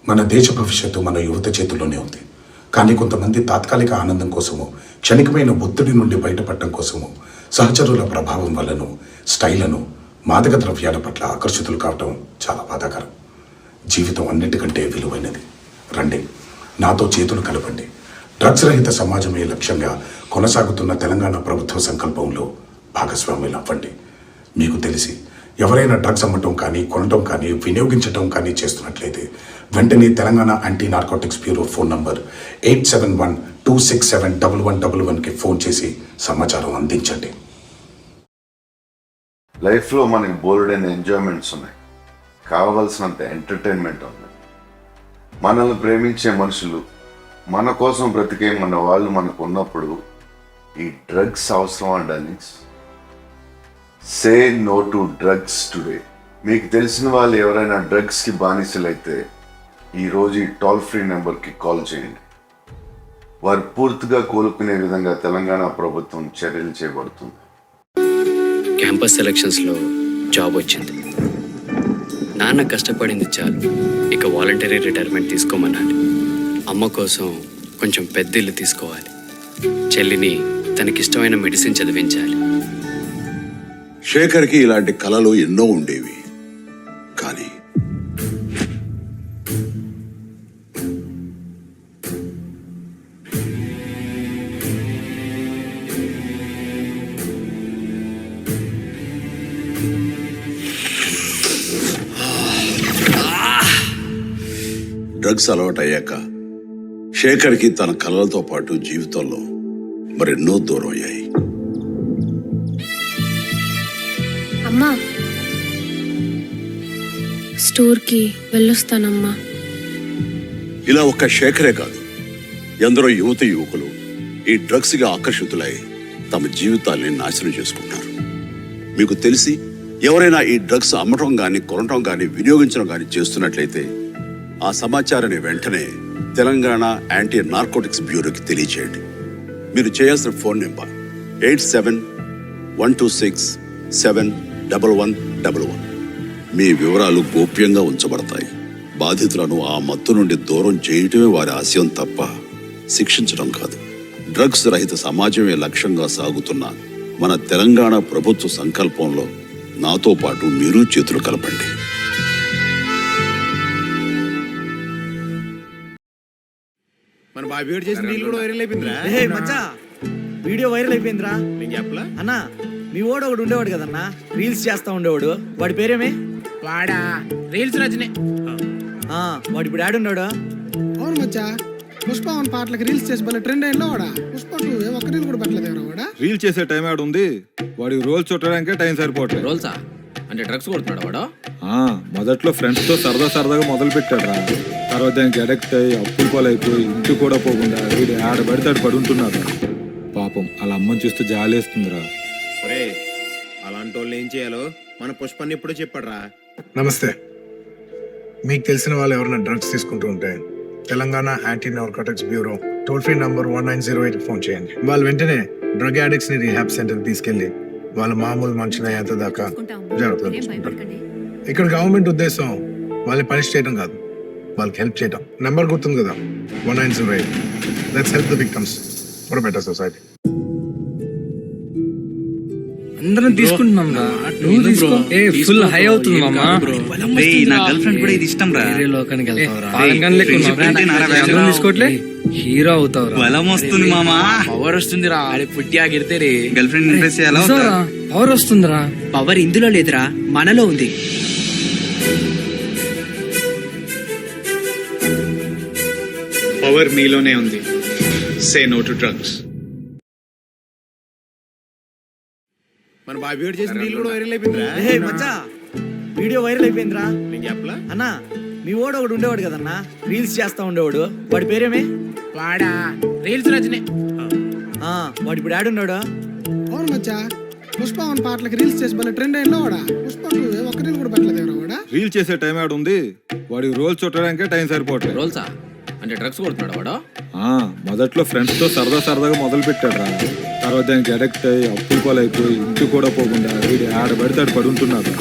మన దేశ భవిష్యత్తు మన యువత చేతుల్లోనే ఉంది. కానీ కొంతమంది తాత్కాలిక ఆనందం కోసము, క్షణికమైన ఒత్తిడి నుండి బయటపడటం కోసము, సహచరుల ప్రభావం వల్లను, స్టైలను, మాదక ద్రవ్యాల పట్ల ఆకర్షితులు కావటం చాలా బాధాకరం. జీవితం అన్నిటికంటే విలువైనది. రండి, నాతో చేతులు కలపండి. డ్రగ్స్ రహిత సమాజమే లక్ష్యంగా కొనసాగుతున్న తెలంగాణ ప్రభుత్వ సంకల్పంలో భాగస్వాములు అవ్వండి. మీకు తెలిసి ఎవరైనా డ్రగ్స్ అమ్మటం కానీ, కొనటం కానీ, వినియోగించటం కానీ చేస్తున్నట్లయితే వెంటనే Telangana anti narcotics bureau phone number 8712671111కి ఫోన్ చేసి సమాచారం అందించండి. లైఫ్లో మనకి బోల్డైన ఎంజాయ్మెంట్స్ ఉన్నాయి, కావలసినంత ఎంటర్టైన్మెంట్ ఉంది. మనల్ని ప్రేమించే మనుషులు, మన కోసం బ్రతికే మన వాళ్ళు మనకు ఉన్నప్పుడు ఈ డ్రగ్స్ అవసరం అండి. Say no to drugs today. మీకు తెలిసిన వాళ్ళు ఎవరైనా డ్రగ్స్కి బానిసలైతే ఈరోజు ఈ టోల్ ఫ్రీ నెంబర్కి కాల్ చేయండి. వారు పూర్తిగా కోలుకునే విధంగా తెలంగాణ ప్రభుత్వం చర్యలు చేపడుతుంది. క్యాంపస్ సెలక్షన్స్లో జాబ్ వచ్చింది. నాన్న కష్టపడింది చాలు, ఇక వాలంటరీ రిటైర్మెంట్ తీసుకోమన్నాడు. అమ్మ కోసం కొంచెం పెద్ద ఇల్లు తీసుకోవాలి. చెల్లిని తనకిష్టమైన మెడిసిన్ చదివించాలి. శేఖర్కి ఇలాంటి కలలు ఎన్నో ఉండేవి. కానీ డ్రగ్స్ అలవాటు అయ్యాక శేఖర్కి తన కలలతో పాటు జీవితంలో మరెన్నో దూరం అయ్యాయి. అమ్మా, స్టోర్కి వెళ్ళొస్తానమ్మా. ఇలా ఒక్క శేఖరే కాదు, ఎందరో యువత యువకులు ఈ డ్రగ్స్గా ఆకర్షితులై తమ జీవితాల్ని నాశనం చేసుకుంటారు. మీకు తెలిసి ఎవరైనా ఈ డ్రగ్స్ అమ్మటం కానీ, కొనటం కానీ, వినియోగించడం కానీ చేస్తున్నట్లయితే ఆ సమాచారాన్ని వెంటనే తెలంగాణ యాంటీ నార్కోటిక్స్ బ్యూరోకి తెలియచేయండి. మీరు చేయాల్సిన ఫోన్ నెంబర్ 8712671111. మీ వివరాలు గోప్యంగా ఉంచబడతాయి. బాధితులను ఆ మత్తు నుండి దూరం చేయటమే వారి ఆశయం తప్ప శిక్షించడం కాదు. డ్రగ్స్ రహిత సమాజమే లక్ష్యంగా సాగుతున్న మన తెలంగాణ ప్రభుత్వ సంకల్పంలో నాతో పాటు మీరు చేతులు కలపండి. మన బాబీ చేసిన రీల్ కూడా వైరల్ అయిపోయిందిరా. మచ్చా, వీడియో వైరల్ అయిపోయిందిరా. నేను చెప్పలా అన్నా, మీ ఓడు ఒకడు ఉండేవాడు కదన్నా, రీల్స్ చేస్తా ఉండేవాడు. వాడి పేరేమే? వాడా రీల్స్ రజనే. వాడు ఇప్పుడు ఆడున్నాడు. అవును మచ్చా, పుష్ప వన్ పాటలకి రీల్స్ చేసి భలే ట్రెండ్ అయిందో వాడా. పుష్ప టూ ఒక్క రీల్ కూడా పెట్టలేదు ఎవరో వాడా. రీల్ చేసే టైం ఆడు ఉంది, వాడికి రోల్స్ చుట్టడానికే టైం సరిపోవట్లేదు. రోల్సా అంటే డ్రగ్స్ కొడుతున్నాడు వాడు. మొదట్లో ఫ్రెండ్స్ తో సరదాగా మొదలు పెట్టాడు రా. తర్వాత దానికి అడెక్ట్ అయ్యి అప్పులు పాలైపోయి ఇంటి కూడా పోకుండా వీడు ఆడ పడితే ఆడు పడుంటున్నాడు. పాపం అలా అమ్మని చూస్తే జాలేస్తుందిరా. ఒరే, అలాంటి వాళ్ళు ఏం చేయాలో మన పుష్పని ఎప్పుడో చెప్పాడురా. నమస్తే. మీకు తెలిసిన వాళ్ళు ఎవరైనా డ్రగ్స్ తీసుకుంటూ ఉంటే Telangana anti narcotics bureau toll free number 1908 phone చేయండి. వాళ్ళు వెంటనే డ్రగ్ అడిక్ట్స్ ని రీహాబ్ సెంటర్ తీసుకెళ్లి వాళ్ళ మామూలు మనుషులు అయ్యేంత దాకా జాగ్రత్తలు తీసుకుంటారు. ఇక్కడ గవర్నమెంట్ ఉద్దేశం వాళ్ళని పనిష్ చేయడం కాదు, వాళ్ళకి హెల్ప్ చేయడం. నెంబర్ గుర్తుంది కదా, 1908. Let's help the victims for a better society. అందరం తీసుకుంటున్నాం రా, నువ్వు తీసుకో. ఫుల్ హై అవుతుంది మామా. నా గర్ల్ ఫ్రెండ్ కూడా ఇది ఇష్టం రా. వేరే లోకానికి వెళ్తావు తీసుకోవట్లే, హీరో అవుతావు. బలం వస్తుంది మామా, పవర్ వస్తుంది రా. పుట్టి ఆగితే గర్ల్ ఫ్రెండ్ ఇంప్రెస్ చేయాలా? పవర్ వస్తుందిరా. పవర్ ఇందులో లేదురా, మనలో ఉంది. పవర్ నీలోనే ఉంది. Say no to drugs. మన బాబీ చేసిన రీల్ కూడా వైరల్ అయిపోయిందిరా. మచ్చా, వీడియో వైరల్ అయిపోయిందిరా. నేను చెప్పలా. అన్నా, మీ ఓడు ఒకడు ఉండేవాడు కదన్నా, రీల్స్ చేస్తా ఉండేవాడు. వాడి పేరేమే? వాడా రీల్స్ రజనే. వాడు ఇప్పుడు ఆడున్నాడు. అవును మచ్చా, పుష్ప వన్ పాటలకి రీల్స్ చేసి భలే ట్రెండ్ అయిందో వాడా. పుష్ప టూ ఒక్క రీల్ కూడా పెట్టలేదు ఎవరో వాడా. రీల్ చేసే టైం ఆడు ఉంది, వాడికి రోల్స్ చుట్టడానికే టైం సరిపోవట్లేదు. రోల్సా అంటే డ్రగ్స్ కొడుతున్నాడు వాడు. మొదట్లో ఫ్రెండ్స్ తో సరదాగా మొదలు పెట్టాడు రా. తర్వాత దానికి అడెక్ట్ అయ్యి అప్పులు పాలైపోయి ఇంటి కూడా పోకుండా వీడు ఆడ పడితే ఆడు పడుంటున్నాడు.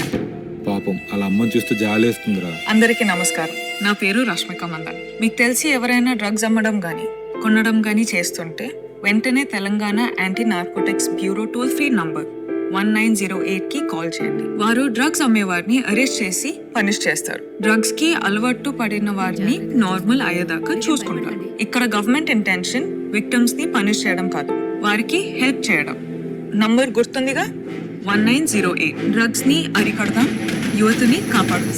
పాపం పాపం వాళ్ళ అమ్మని చూస్తే జాలేస్తుందిరా. అందరికీ నమస్కారం. నా పేరు రష్మిక మందన్. మీకు తెలిసి ఎవరైనా డ్రగ్స్ అమ్మడం గానీ కొనడం గానీ చేస్తుంటే వెంటనే Telangana anti narcotics bureau toll free number 1908 కి కాల్ చేయండి. వారు డ్రగ్స్ అమ్మేవారిని అరెస్ట్ చేసి పనిష్ చేస్తారు. డ్రగ్స్ కి అలవాటు పడిన వారిని నార్మల్ అయ్యేదాకా చూసుకుంటారు. ఇక్కడ గవర్నమెంట్ ఇంటెన్షన్ విక్టిమ్స్ ని పనిష్ చేయడం కాదు, వారికి హెల్ప్ చేయడం. నంబర్ గుర్తుందిగా, 1908. డ్రగ్స్ ని అరికడదాం, యువతని కాపాడు.